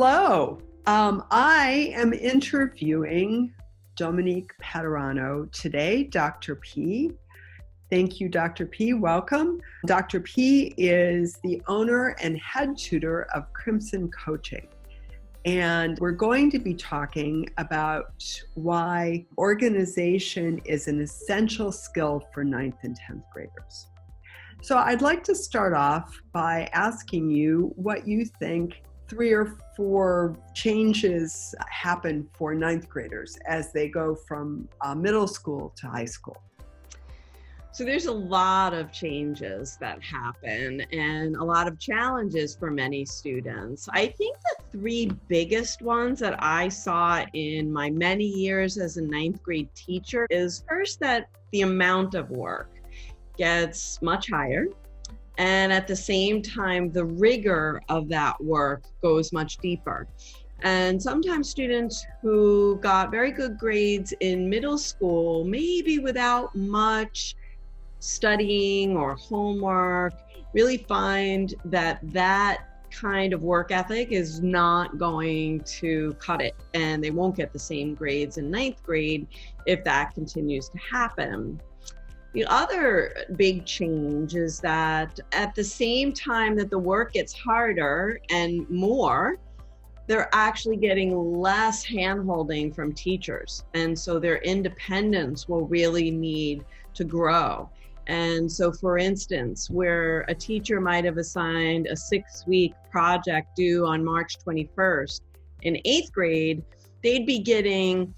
Hello. I am interviewing Dominique Padurano today, Dr. P. Thank you, Dr. P. Welcome. Dr. P is the owner and head tutor of Crimson Coaching. And we're going to be talking about why organization is an essential skill for 9th and 10th graders. So I'd like to start off by asking you what you think 3 or 4 changes happen for 9th graders as they go from middle school to high school. So there's a lot of changes that happen and a lot of challenges for many students. I think the 3 biggest ones that I saw in my many years as a 9th grade teacher is first that the amount of work gets much higher. And at the same time, the rigor of that work goes much deeper. And sometimes students who got very good grades in middle school, maybe without much studying or homework, really find that kind of work ethic is not going to cut it. And they won't get the same grades in 9th grade if that continues to happen. The other big change is that at the same time that the work gets harder and more, they're actually getting less hand-holding from teachers. And so their independence will really need to grow. And so, for instance, where a teacher might have assigned a 6-week project due on March 21st, in 8th grade, they'd be getting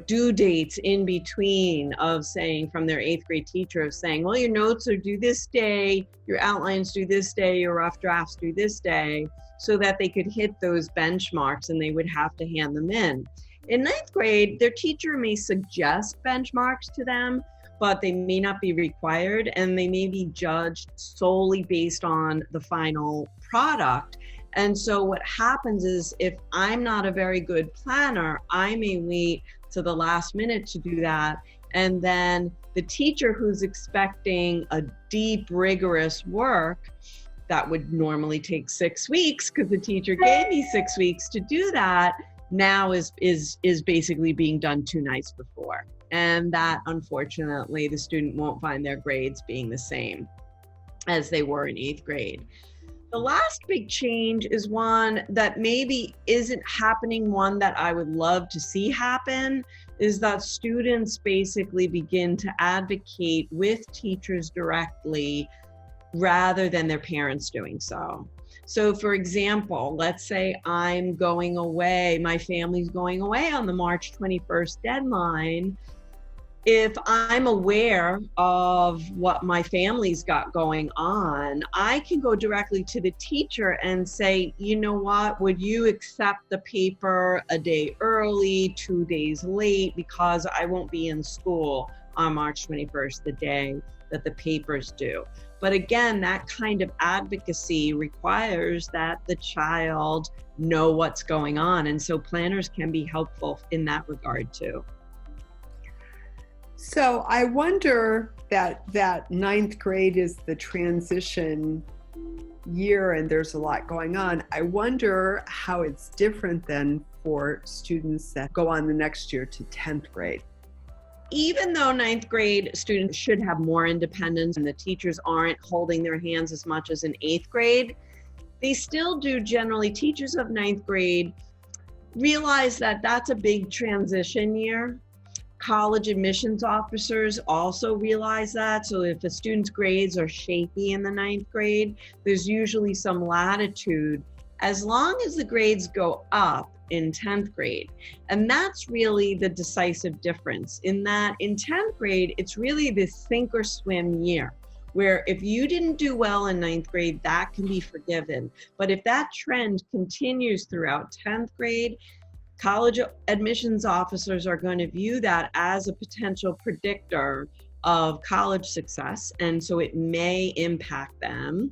due dates in between of saying from their 8th grade teacher of saying, well, your notes are due this day, your outlines due this day, your rough drafts due this day, so that they could hit those benchmarks and they would have to hand them in. In 9th grade, their teacher may suggest benchmarks to them, but they may not be required and they may be judged solely based on the final product. And so what happens is if I'm not a very good planner, I may wait to the last minute to do that. And then the teacher who's expecting a deep, rigorous work that would normally take 6 weeks because the teacher gave me 6 weeks to do that, now is basically being done 2 nights before. And that, unfortunately, the student won't find their grades being the same as they were in 8th grade. The last big change is one that maybe isn't happening, one that I would love to see happen, is that students basically begin to advocate with teachers directly rather than their parents doing so. So for example, let's say I'm going away, my family's going away on the March 21st deadline. If I'm aware of what my family's got going on, I can go directly to the teacher and say, you know what, would you accept the paper a day early, 2 days late, because I won't be in school on March 21st, the day that the paper's due. But again, that kind of advocacy requires that the child know what's going on. And so planners can be helpful in that regard too. So I wonder that 9th grade is the transition year and there's a lot going on. I wonder how it's different than for students that go on the next year to 10th grade. Even though 9th grade students should have more independence and the teachers aren't holding their hands as much as in 8th grade, they still do generally, teachers of 9th grade realize that that's a big transition year. College admissions officers also realize that. So if a student's grades are shaky in the 9th grade, there's usually some latitude as long as the grades go up in 10th grade. And that's really the decisive difference in that in 10th grade, it's really this sink or swim year where if you didn't do well in 9th grade, that can be forgiven. But if that trend continues throughout 10th grade, college admissions officers are going to view that as a potential predictor of college success. And so it may impact them,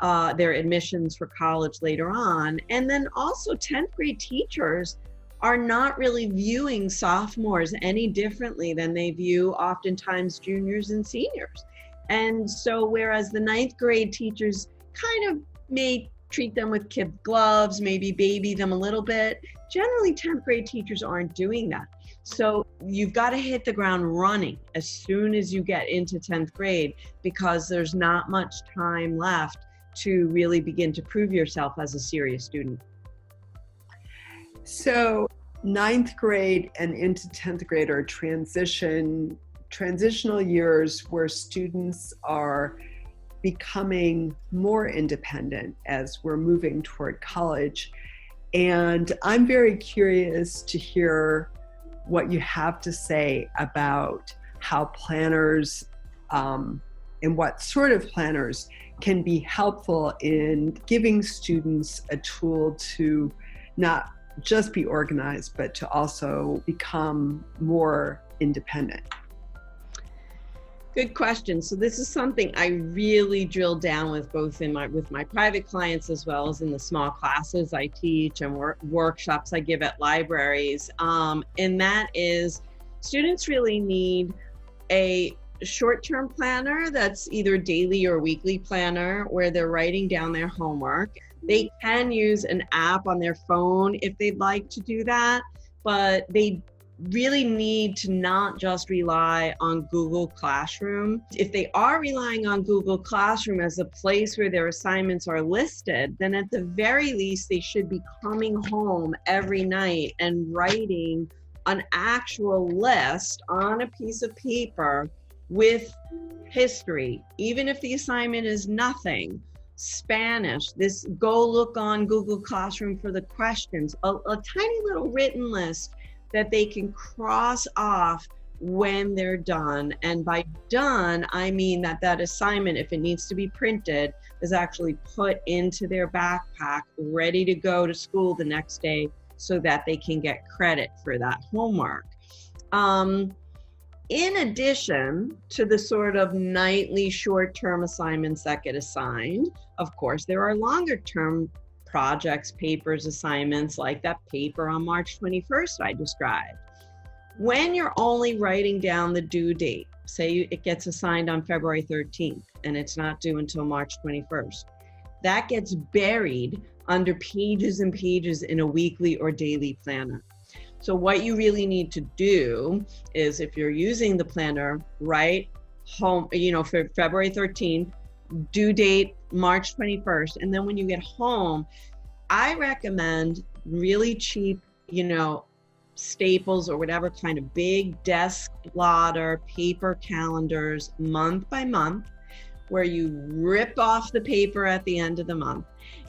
their admissions for college later on. And then also 10th grade teachers are not really viewing sophomores any differently than they view oftentimes juniors and seniors. And so whereas the 9th grade teachers kind of may treat them with kid gloves, maybe baby them a little bit. Generally, 10th grade teachers aren't doing that. So you've got to hit the ground running as soon as you get into 10th grade, because there's not much time left to really begin to prove yourself as a serious student. So 9th grade and into 10th grade are transitional years where students are becoming more independent as we're moving toward college. And I'm very curious to hear what you have to say about how planners and what sort of planners can be helpful in giving students a tool to not just be organized, but to also become more independent. Good question. So this is something I really drill down with both with my private clients as well as in the small classes I teach and workshops I give at libraries. And that is, students really need a short-term planner that's either daily or weekly planner where they're writing down their homework. They can use an app on their phone if they'd like to do that, but they really need to not just rely on Google Classroom. If they are relying on Google Classroom as a place where their assignments are listed, then at the very least, they should be coming home every night and writing an actual list on a piece of paper with history, even if the assignment is nothing. Spanish, go look on Google Classroom for the questions, a tiny little written list that they can cross off when they're done. And by done, I mean that assignment, if it needs to be printed, is actually put into their backpack, ready to go to school the next day so that they can get credit for that homework. In addition to the sort of nightly short-term assignments that get assigned, of course, there are longer-term projects, papers, assignments, like that paper on March 21st I described. When you're only writing down the due date, say it gets assigned on February 13th and it's not due until March 21st, that gets buried under pages and pages in a weekly or daily planner. So what you really need to do is, if you're using the planner, write home, for February 13th, due date March 21st. And then when you get home, I recommend really cheap, staples or whatever kind of big desk blotter, paper calendars, month by month, where you rip off the paper at the end of the month.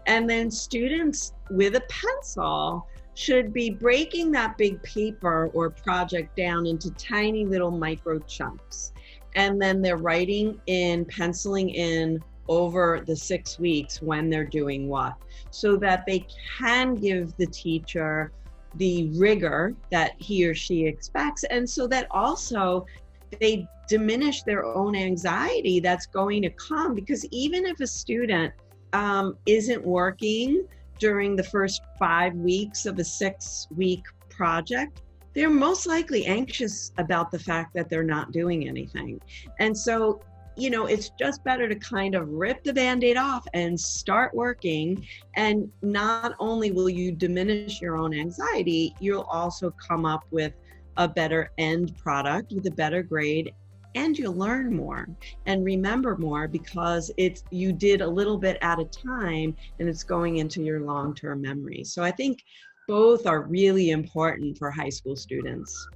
And then students with a pencil should be breaking that big paper or project down into tiny little micro chunks. And then they're penciling in over the 6 weeks when they're doing what, so that they can give the teacher the rigor that he or she expects, and so that also they diminish their own anxiety that's going to come. Because even if a student isn't working during the first 5 weeks of a 6-week project, they're most likely anxious about the fact that they're not doing anything. And so, it's just better to kind of rip the Band-Aid off and start working. And not only will you diminish your own anxiety, you'll also come up with a better end product with a better grade, and you'll learn more and remember more because you did a little bit at a time and it's going into your long-term memory. So I think both are really important for high school students.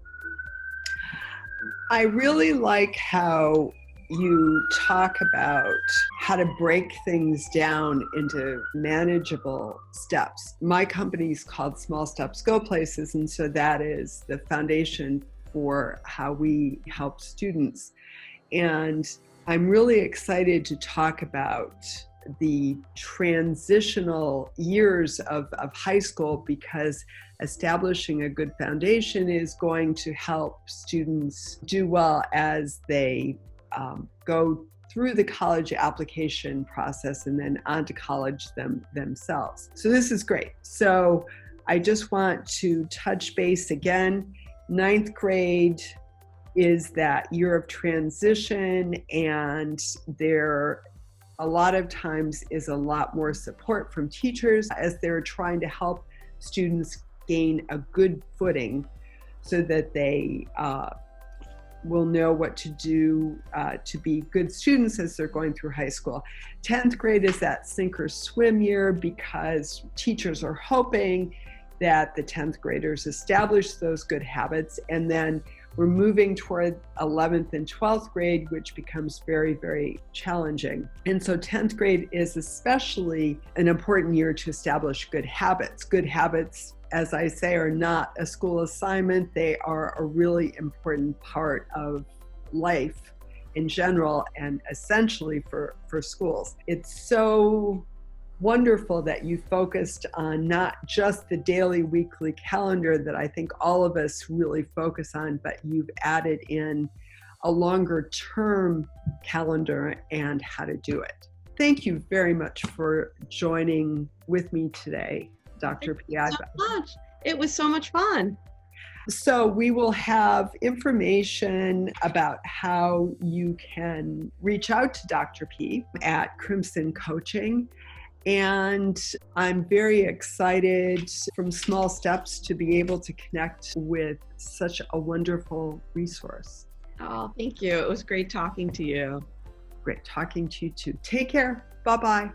I really like how you talk about how to break things down into manageable steps. My company is called Small Steps Go Places, and so that is the foundation for how we help students. And I'm really excited to talk about the transitional years of high school, because establishing a good foundation is going to help students do well as they go through the college application process and then on to college themselves. So this is great. So I just want to touch base again. 9th grade is that year of transition, and they're a lot of times is a lot more support from teachers as they're trying to help students gain a good footing so that they will know what to do to be good students as they're going through high school. 10th grade is that sink or swim year because teachers are hoping that the 10th graders establish those good habits, and then we're moving toward 11th and 12th grade, which becomes very, very challenging. And so 10th grade is especially an important year to establish good habits. Good habits, as I say, are not a school assignment. They are a really important part of life in general and essentially for schools. It's so wonderful that you focused on not just the daily, weekly calendar that I think all of us really focus on, but you've added in a longer term calendar and how to do it. Thank you very much for joining with me today, Dr. P. Thank you so much. It was so much fun. So we will have information about how you can reach out to Dr. P at Crimson Coaching. And I'm very excited from small steps to be able to connect with such a wonderful resource. Oh, thank you. It was great talking to you. Great talking to you too. Take care. Bye-bye.